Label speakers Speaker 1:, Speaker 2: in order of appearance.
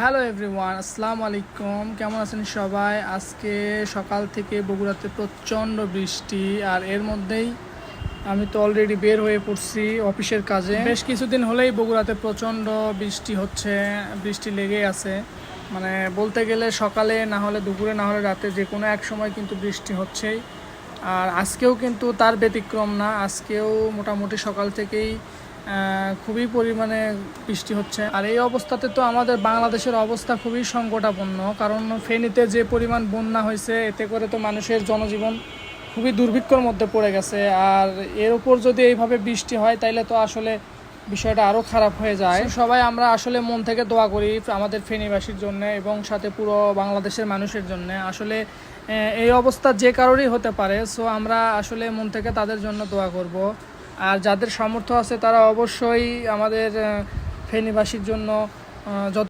Speaker 1: Hello everyone, আসসালামু আলাইকুম। কেমন আছেন সবাই? আজকে সকাল থেকে বগুড়াতে প্রচণ্ড বৃষ্টি, আর এর মধ্যেই আমি তো অলরেডি বের হয়ে পড়ছি অফিসের কাজে। বেশ কিছুদিন হলেই বগুড়াতে প্রচণ্ড বৃষ্টি হচ্ছে, বৃষ্টি লেগেই আছে। মানে বলতে গেলে সকালে না হলে দুপুরে না হলে রাতে যে কোনো এক সময় কিন্তু বৃষ্টি হচ্ছেই। আর আজকেও কিন্তু তার ব্যতিক্রম না, আজকেও মোটামুটি সকাল থেকেই খুবই পরিমাণে বৃষ্টি হচ্ছে। আর এই অবস্থাতে তো আমাদের বাংলাদেশের অবস্থা খুবই সংকটাপন্ন, কারণ ফেনীতে যে পরিমাণ বন্যা হয়েছে, এতে করে তো মানুষের জনজীবন খুবই দুর্ভিক্ষর মধ্যে পড়ে গেছে। আর এর উপর যদি এইভাবে বৃষ্টি হয় তাইলে তো আসলে বিষয়টা আরও খারাপ হয়ে যায়। সবাই আমরা আসলে মন থেকে দোয়া করি আমাদের ফেনীবাসীর জন্য এবং সাথে পুরো বাংলাদেশের মানুষের জন্য। আসলে এই অবস্থা যে কারোরই হতে পারে, সো আমরা আসলে মন থেকে তাদের জন্য দোয়া করব। আর যাদের সামর্থ্য আছে তারা অবশ্যই আমাদের ফেনীবাসীর জন্য যত